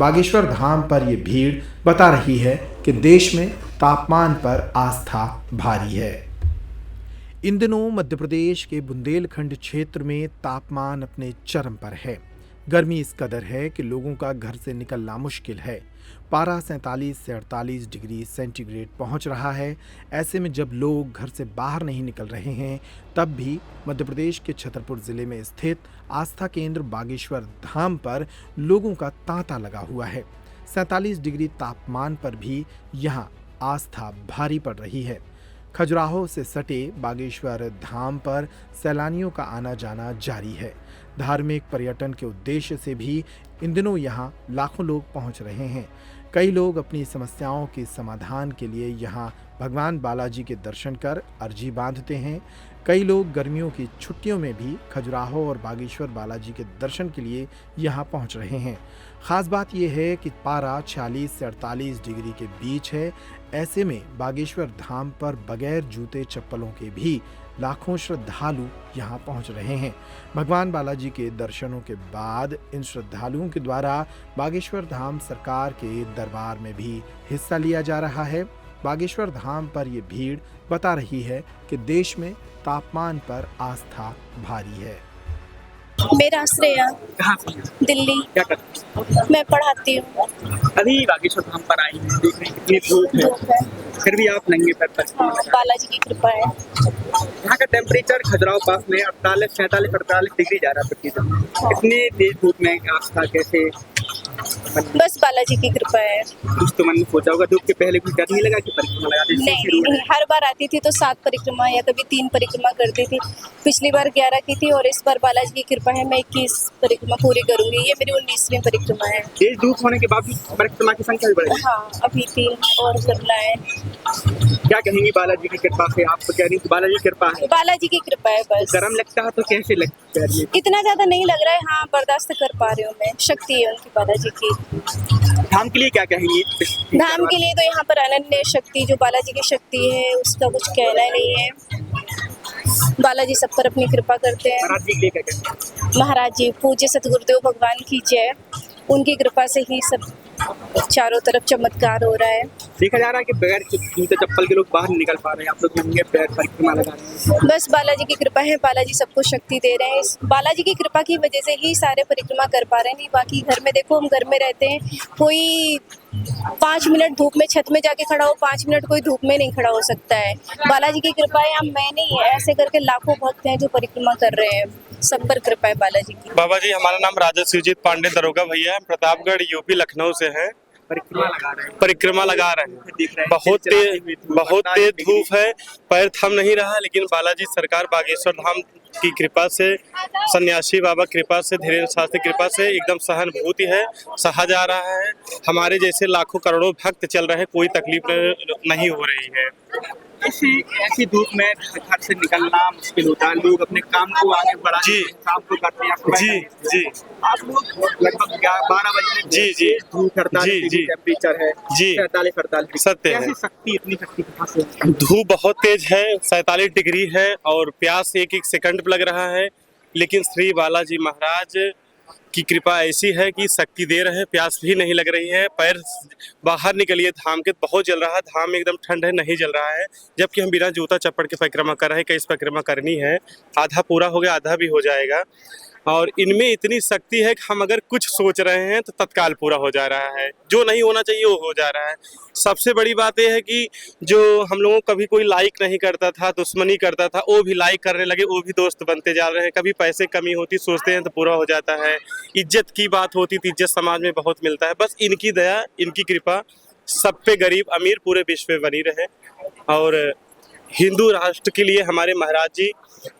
बागेश्वर धाम पर ये भीड़ बता रही है कि देश में तापमान पर आस्था भारी है। इन दिनों मध्य प्रदेश के बुंदेलखंड क्षेत्र में तापमान अपने चरम पर है। गर्मी इस कदर है कि लोगों का घर से निकलना मुश्किल है। पारा 47 से 48 डिग्री सेंटीग्रेड पहुंच रहा है। ऐसे में जब लोग घर से बाहर नहीं निकल रहे हैं, तब भी मध्य प्रदेश के छतरपुर जिले में स्थित आस्था केंद्र बागेश्वर धाम पर लोगों का तांता लगा हुआ है। 47 डिग्री तापमान पर भी यहां आस्था भारी पड़ रही है। खजुराहो से सटे बागेश्वर धाम पर सैलानियों का आना जाना जारी है। धार्मिक पर्यटन के उद्देश्य से भी इन दिनों यहां लाखों लोग पहुंच रहे हैं। कई लोग अपनी समस्याओं के समाधान के लिए यहां भगवान बालाजी के दर्शन कर अर्जी बांधते हैं। कई लोग गर्मियों की छुट्टियों में भी खजुराहो और बागेश्वर बालाजी के दर्शन के लिए यहां पहुंच रहे हैं। खास बात यह है कि पारा 46 से 48 डिग्री के बीच है। ऐसे में बागेश्वर धाम पर बगैर जूते चप्पलों के भी लाखों श्रद्धालु यहां पहुंच रहे हैं। भगवान बालाजी के दर्शनों के बाद इन श्रद्धालुओं के द्वारा बागेश्वर धाम सरकार के दरबार में भी हिस्सा लिया जा रहा है। बागेश्वर धाम पर ये भीड़ बता रही है कि देश में तापमान पर आस्था भारी है। मेरा श्रेया कहाँ से? दिल्ली। क्या करती हैं? मैं पढ़ाती हूँ। अभी बागेश्वर धाम पर आई हैं, देख रहे हैं कितनी धूप है, फिर भी आप नंगे पैर पर। हाँ, बालाजी की कृपा है। यहाँ का टेम्परेचर खजुराहो पास में 48, 47, 48 डिग्री जा रहा है प्रतिदिन। इतनी तेज धूप में आस्था कैसे? बस बालाजी की कृपा है। कुछ तो मन में सोचा होगा, धूप के पहले कुछ डर नहीं लगा कि परिक्रमा लगाते? नहीं, हर बार आती थी तो 7 परिक्रमा या कभी 3 परिक्रमा करती थी। पिछली बार 11 की थी और इस बार बालाजी की कृपा है मैं 21 परिक्रमा पूरी करूंगी। ये मेरी 19वीं परिक्रमा है। तेज धूप होने के बाद परिक्रमा की संख्या भी बढ़ेगी। हाँ, अभी 3 और करना है। क्या कहेंगी बालाजी की कृपा से? आप तो कह रही हैं बालाजी की कृपा है। बालाजी की कृपा है बस। गर्म लगता है तो कैसे लगता है? इतना ज्यादा नहीं लग रहा है। हाँ, बर्दाश्त कर पा रही हूँ मैं। शक्ति है उनकी बालाजी की। धाम के लिए क्या कहेंगी? धाम के लिए तो यहाँ पर अनन्य शक्ति जो बालाजी की शक्ति है उसका कुछ कहना नहीं है। बालाजी सब पर अपनी कृपा करते हैं। महाराज जी के लिए क्या कहेंगे? महाराज जी पूज्य सतगुरुदेव भगवान की जय। उनकी कृपा से ही सब चारों तरफ चमत्कार हो रहा है। देखा जा रहा है कि बगैर जूते चप्पल के लोग बाहर नहीं निकल पा रहे हैं, आप लोग नंगे पैर परिक्रमा लगा रहे हैं। बस बालाजी की कृपा है। बालाजी सबको शक्ति दे रहे हैं। इस बालाजी की कृपा की वजह से ही सारे परिक्रमा कर पा रहे हैं। नहीं बाकी घर में देखो, हम घर में रहते हैं, कोई 5 मिनट धूप में छत में जाके खड़ा हो, 5 मिनट कोई धूप में नहीं खड़ा हो सकता है। बालाजी की कृपा है। हम मैं नहीं है, ऐसे करके लाखों भक्त हैं जो परिक्रमा कर रहे हैं। सब पर कृपा है बालाजी की। बाबा जी, हमारा नाम राजा शिवजीत पांडे दरोगा भैया, प्रतापगढ़ यूपी लखनऊ से है। परिक्रमा लगा रहे हैं। परिक्रमा लगा रहे हैं। बहुत तेज धूप है, पैर थम नहीं रहा, लेकिन बालाजी सरकार बागेश्वर धाम की कृपा से, सन्यासी बाबा कृपा से, धीरेन्द्र शास्त्री कृपा से एकदम सहानुभूति है, सहा जा रहा है। हमारे जैसे लाखों करोड़ों भक्त चल रहे हैं, कोई तकलीफ नहीं हो रही है। ऐसी धूप में घर से निकलना मुश्किल होता है, लोग अपने काम को आगे बढ़ाने के काम को करते हैं। जी आप लोग लगभग 12 बजे जी धूप 48 डिग्री टेम्परेचर है जी, 47-48 सत्य है। इतनी शक्ति कहाँ से? धूप बहुत तेज है, 47 डिग्री है और प्यास एक एक सेकंड पे लग रहा है, लेकिन श्री बालाजी महाराज की कृपा ऐसी है कि शक्ति दे रहे हैं, प्यास भी नहीं लग रही है। पैर बाहर निकलिए धाम के, बहुत जल रहा है, धाम में एकदम ठंड है, नहीं जल रहा है। जबकि हम बिना जूता चप्पल के परिक्रमा कर रहे हैं। कई परिक्रमा करनी है, आधा पूरा हो गया, आधा भी हो जाएगा। और इनमें इतनी शक्ति है कि हम अगर कुछ सोच रहे हैं तो तत्काल पूरा हो जा रहा है, जो नहीं होना चाहिए वो हो जा रहा है। सबसे बड़ी बात यह है कि जो हम लोगों को कभी कोई लाइक नहीं करता था, दुश्मनी करता था, वो भी लाइक करने लगे, वो भी दोस्त बनते जा रहे हैं। कभी पैसे कमी होती सोचते हैं तो पूरा हो जाता है। इज्जत की बात होती थी, इज्जत समाज में बहुत मिलता है। बस इनकी दया, इनकी कृपा सब पे, गरीब अमीर पूरे विश्व में बनी रहे। और हिंदू राष्ट्र के लिए हमारे महाराज जी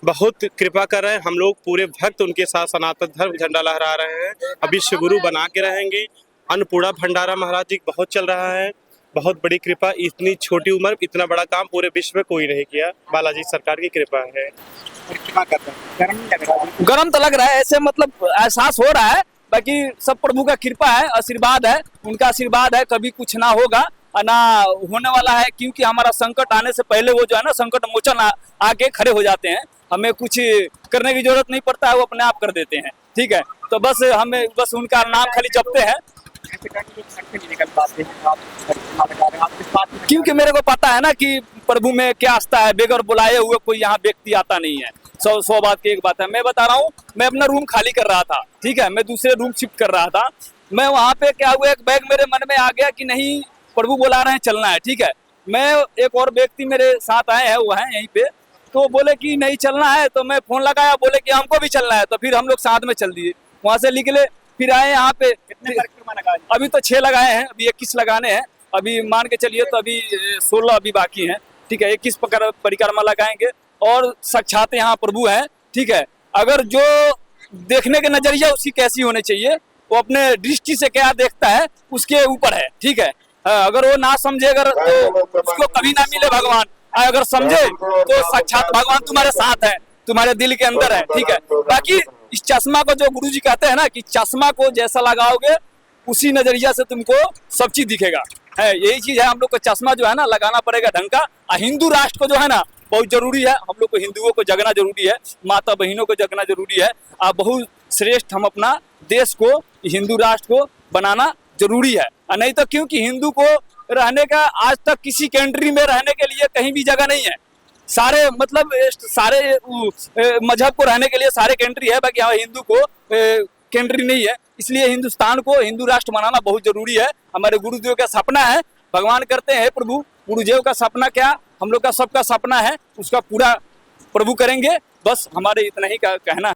बहुत कृपा कर रहे हैं। हम लोग पूरे भक्त उनके साथ सनातन धर्म झंडा लहरा रहे हैं, अभी विश्व गुरु बना के रहेंगे। अन्नपूर्णा भंडारा महाराज जी बहुत चल रहा है, बहुत बड़ी कृपा। इतनी छोटी उम्र इतना बड़ा काम पूरे विश्व में कोई नहीं किया, बालाजी सरकार की कृपा है। गरम तो लग रहा है, ऐसे मतलब एहसास हो रहा है। बाकी सब प्रभु का कृपा है, आशीर्वाद है, उनका आशीर्वाद है। कभी कुछ ना होगा ना होने वाला है, क्योंकि हमारा संकट आने से पहले वो जो है ना संकट मोचन आके खड़े हो जाते हैं। हमें कुछ करने की जरूरत नहीं पड़ता है, वो अपने आप कर देते हैं। ठीक है, तो बस हमें बस उनका नाम खाली जपते हैं। सेकंड लोग घर से नहीं निकल पाते हैं, आप परिक्रमा लगा रहे हैं, आप किस बात में क्योंकि मेरे को पता है ना कि प्रभु में क्या आस्था है, बेगर बुलाए हुए कोई यहाँ व्यक्ति आता नहीं है। 100 बात की एक बात है। मैं बता रहा हूँ, मैं अपना रूम खाली कर रहा था, ठीक है, मैं दूसरे रूम शिफ्ट कर रहा था। मैं वहाँ पे क्या हुआ, एक बैग मेरे मन में आ गया कि नहीं प्रभु बुला रहे हैं, चलना है, ठीक है। मैं एक और व्यक्ति मेरे साथ आए हैं, वो हैं यहीं पे, तो बोले कि नहीं चलना है, तो मैं फोन लगाया, बोले कि हमको भी चलना है, तो फिर हम लोग साथ में चल दिए, वहाँ से निकले, फिर आए यहाँ पे। कितने परिक्रमा लगाए? अभी तो 6 लगाए हैं, अभी 21 लगाने हैं, अभी मान के चलिए तो अभी 16 अभी बाकी हैं, ठीक है। 21 परिक्रमा लगाएंगे और साक्षात यहाँ प्रभु हैं, ठीक है। अगर जो देखने के नजरिया उसकी कैसी होनी चाहिए, वो अपने दृष्टि से क्या देखता है उसके ऊपर है, ठीक है। अगर वो ना समझे, अगर तो उसको कभी ना मिले भगवान, अगर समझे तो साक्षात भगवान तुम्हारे साथ है, तुम्हारे दिल के अंदर है, ठीक है। बाकी इस चश्मा को जो गुरुजी कहते हैं ना कि चश्मा को जैसा लगाओगे उसी नजरिया से तुमको सब चीज दिखेगा, है यही चीज है। हम लोग को चश्मा जो है ना लगाना पड़ेगा ढंग का। हिंदू राष्ट्र को जो है ना बहुत जरूरी है, हम लोग को हिंदुओं को जगना जरूरी है, माता बहनों को जगना जरूरी है। बहुत श्रेष्ठ हम अपना देश को, हिंदू राष्ट्र को बनाना जरूरी है। नहीं तो क्योंकि हिंदू को रहने का आज तक किसी कंट्री में रहने के लिए कहीं भी जगह नहीं है। सारे मतलब सारे मजहब को रहने के लिए सारे कंट्री है, बाकी यहाँ हिंदू को कंट्री नहीं है। इसलिए हिंदुस्तान को हिंदू राष्ट्र बनाना बहुत जरूरी है। हमारे गुरुदेव का सपना है, भगवान करते हैं प्रभु, गुरुदेव का सपना क्या, हम लोग का सबका सपना है, उसका पूरा प्रभु करेंगे। बस हमारे इतना ही का कहना है।